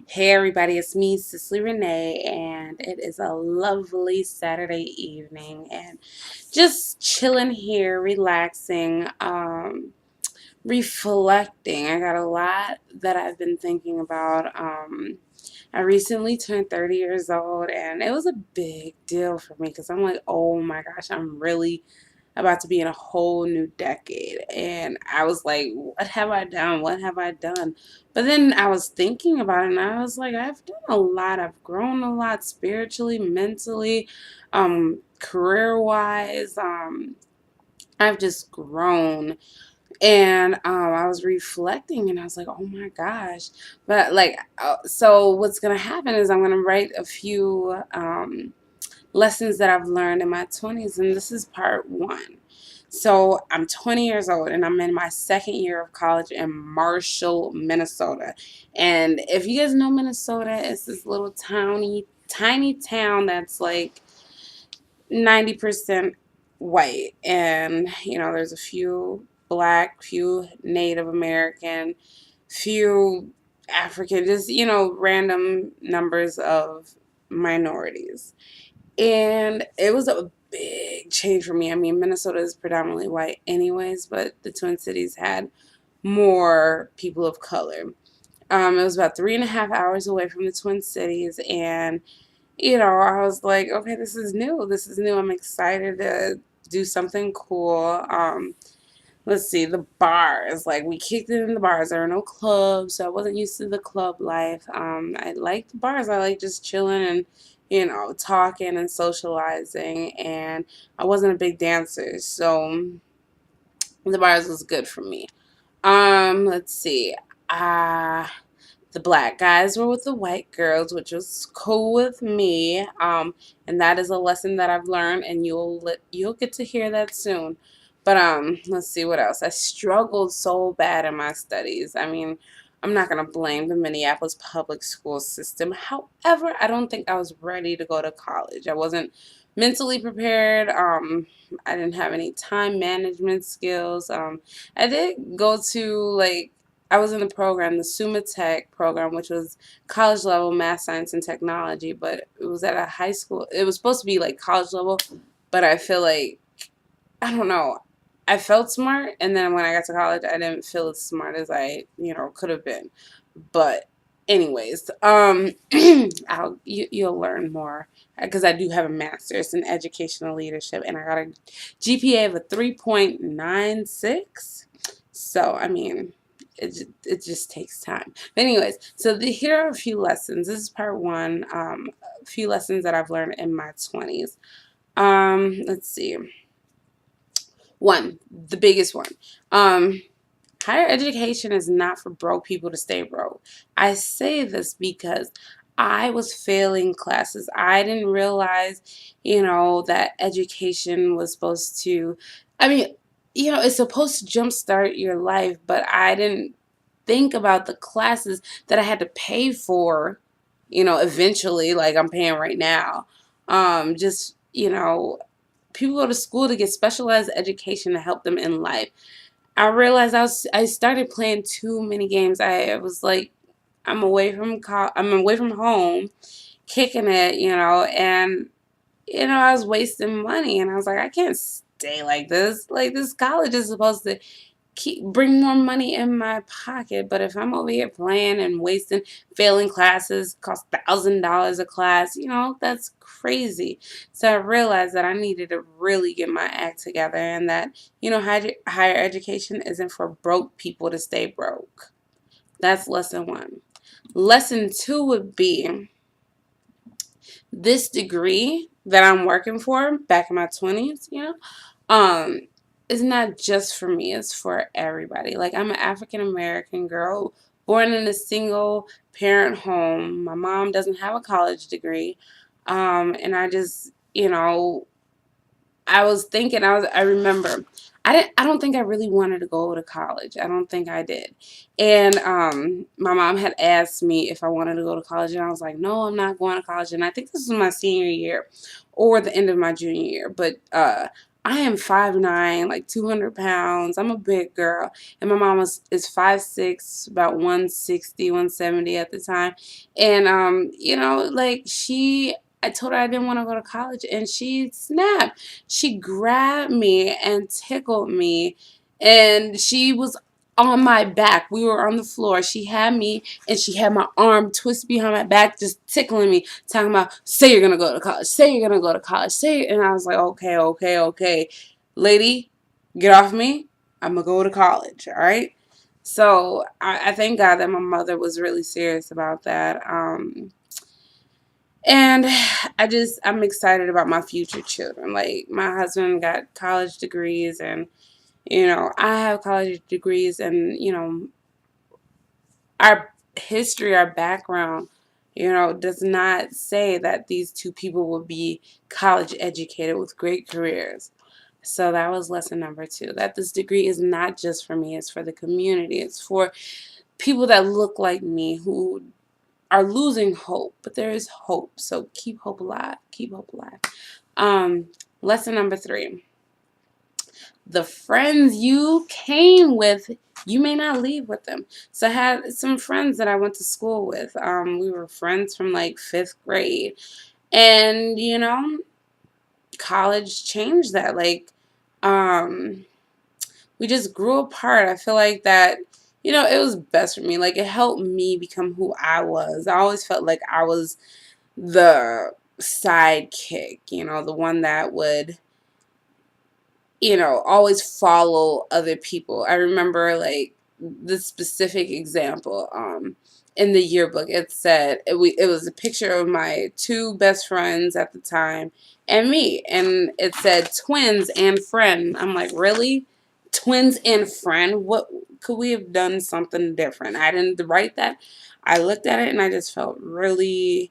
Hey everybody, it's me, Cicely Renee, and it is a lovely Saturday evening and just chilling here, relaxing, reflecting. I got a lot that I've been thinking about. I recently turned 30 years old and it was a big deal for me because I'm like, oh my gosh, I'm really about to be in a whole new decade. And I was like, what have I done? What have I done? But then I was thinking about it and I was like, I've done a lot. I've grown a lot spiritually, mentally, career wise. I've just grown. And I was reflecting and I was like, oh my gosh. But like, so what's going to happen is I'm going to write a few lessons that I've learned in my 20s, and this is part one. So I'm 20 years old and I'm in my second year of college in Marshall, Minnesota. And if you guys know Minnesota, it's this little tiny town that's like 90% white. And, there's a few black, few Native American, few African, just, random numbers of minorities. And it was a big change for me. I mean, Minnesota is predominantly white anyways, but the Twin Cities had more people of color. It was about 3.5 hours away from the Twin Cities, and I was like, okay, this is new. This is new. I'm excited to do something cool. Let's see, the bars. Like, we kicked it in the bars. There are no clubs, so I wasn't used to the club life. I like the bars. I like just chilling and, talking and socializing. And I wasn't a big dancer, so the bars was good for me. Let's see. Uh, the black guys were with the white girls, which was cool with me. And that is a lesson that I've learned, and you'll get to hear that soon. But let's see what else. I struggled so bad in my studies. I mean, I'm not gonna blame the Minneapolis public school system. However, I don't think I was ready to go to college. I wasn't mentally prepared. I didn't have any time management skills. I did go to I was in the program, the Summa Tech program, which was college level math, science, and technology, but it was at a high school. It was supposed to be like college level, but I feel like, I don't know. I felt smart, and then when I got to college, I didn't feel as smart as I, could have been. But anyways, you'll learn more because I do have a master's in educational leadership, and I got a GPA of a 3.96. So I mean, it just takes time. But anyways, so here are a few lessons. This is part one. A few lessons that I've learned in my 20s. Let's see. One, the biggest one. Higher education is not for broke people to stay broke. I say this because I was failing classes. I didn't realize, that education was supposed to, I mean, it's supposed to jumpstart your life, but I didn't think about the classes that I had to pay for, eventually, like I'm paying right now. Just, people go to school to get specialized education to help them in life. I realized I started playing too many games. I was like, I'm away from home, kicking it, and I was wasting money, and I was like, I can't stay like this. Like, this college is supposed to bring more money in my pocket, but if I'm over here playing and wasting, failing classes, cost $1,000 a class, that's crazy. So I realized that I needed to really get my act together, and that, higher education isn't for broke people to stay broke. That's lesson one. Lesson two would be, this degree that I'm working for back in my 20s, um, is not just for me, it's for everybody. Like, I'm an African American girl born in a single parent home. My mom doesn't have a college degree. And I just, I was thinking, I remember, I don't think I really wanted to go to college. I don't think I did. And my mom had asked me if I wanted to go to college, and I was like, no, I'm not going to college. And I think this was my senior year or the end of my junior year. But I am 5'9", like 200 pounds. I'm a big girl. And my mom is 5'6", about 160, 170 at the time. And, like I told her I didn't want to go to college, and she snapped. She grabbed me and tickled me, and she was on my back. We were on the floor. She had me, and she had my arm twisted behind my back, just tickling me, talking about, say you're going to go to college, say you're going to go to college, say, and I was like, okay, okay, okay. Lady, get off me. I'm going to go to college, all right? So I thank God that my mother was really serious about that. And I'm excited about my future children. Like, my husband got college degrees, and, I have college degrees, and, our history, our background, does not say that these two people will be college educated with great careers. So that was lesson number 2, that this degree is not just for me, it's for the community. It's for people that look like me who are losing hope, but there is hope. So keep hope alive. Keep hope alive. Lesson number 3. The friends you came with, you may not leave with them. So I had some friends that I went to school with. We were friends from like 5th grade. And, college changed that. Like, we just grew apart. I feel like that, it was best for me. Like, it helped me become who I was. I always felt like I was the sidekick, the one that would, always follow other people. I remember like the specific example, in the yearbook. It said it was a picture of my 2 best friends at the time and me, and it said twins and friend. I'm like, really? Twins and friend? What could we have done something different? I didn't write that. I looked at it and I just felt really,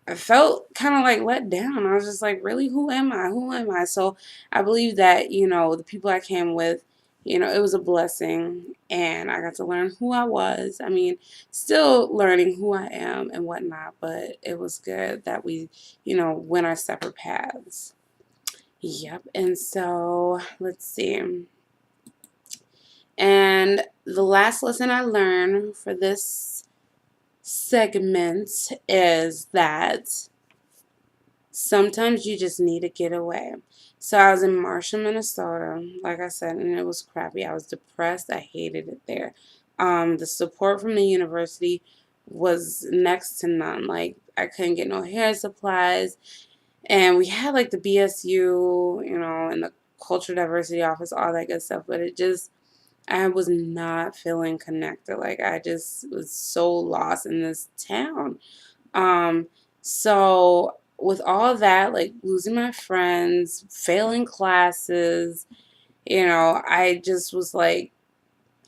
I felt kind of like let down. I was just like, really, who am I? Who am I? So I believe that, the people I came with, it was a blessing, and I got to learn who I was. I mean, still learning who I am and whatnot, but it was good that we, went our separate paths. Yep. And so let's see. And the last lesson I learned for this segment is that sometimes you just need to get away. So I was in Marshall, Minnesota, like I said, and it was crappy. I was depressed. I hated it there. The support from the university was next to none. Like, I couldn't get no hair supplies. And we had like the BSU, and the cultural diversity office, all that good stuff. But I was not feeling connected. Like, I just was so lost in this town. Um, so with all that, like losing my friends, failing classes, I just was like,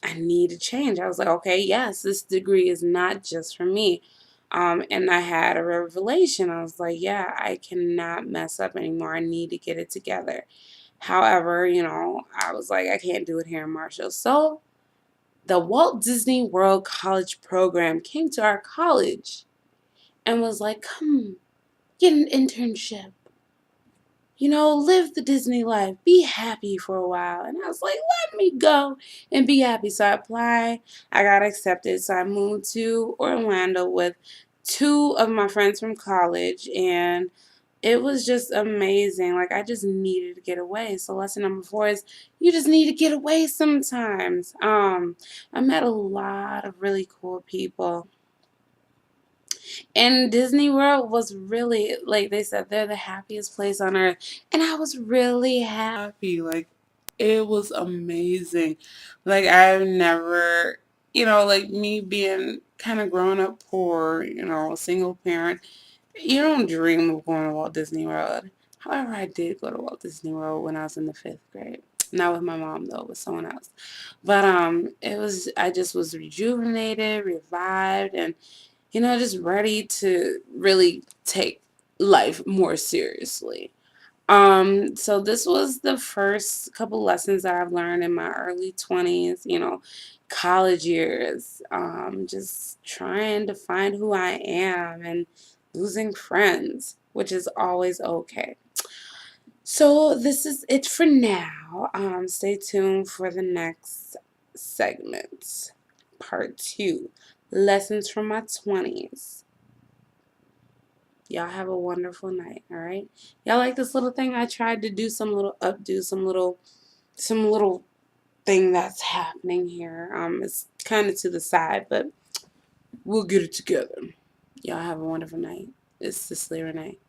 I need to change. I was like, okay, yes, this degree is not just for me. And I had a revelation. I was like, yeah, I cannot mess up anymore. I need to get it together. However, I was like, I can't do it here in Marshall. So the Walt Disney World College program came to our college and was like, come get an internship. Live the Disney life. Be happy for a while. And I was like, let me go and be happy. So I applied. I got accepted. So I moved to Orlando with 2 of my friends from college. And it was just amazing. Like, I just needed to get away. So lesson number 4 is you just need to get away sometimes. I met a lot of really cool people. And Disney World was really, like they said, they're the happiest place on earth. And I was really happy. Like, it was amazing. Like, I've never, like me being kind of growing up poor, a single parent, you don't dream of going to Walt Disney World. However, I did go to Walt Disney World when I was in the 5th grade. Not with my mom though, with someone else. But I just was rejuvenated, revived, and just ready to really take life more seriously. So this was the first couple lessons that I've learned in my early 20s, college years, just trying to find who I am and losing friends, which is always okay. So this is it for now. Stay tuned for the next segment, part 2, lessons from my 20s. Y'all have a wonderful night, all right? Y'all like this little thing I tried to do, some little updo, some little thing that's happening here. It's kind of to the side, but we'll get it together. Y'all have a wonderful night. It's Cicely Renee.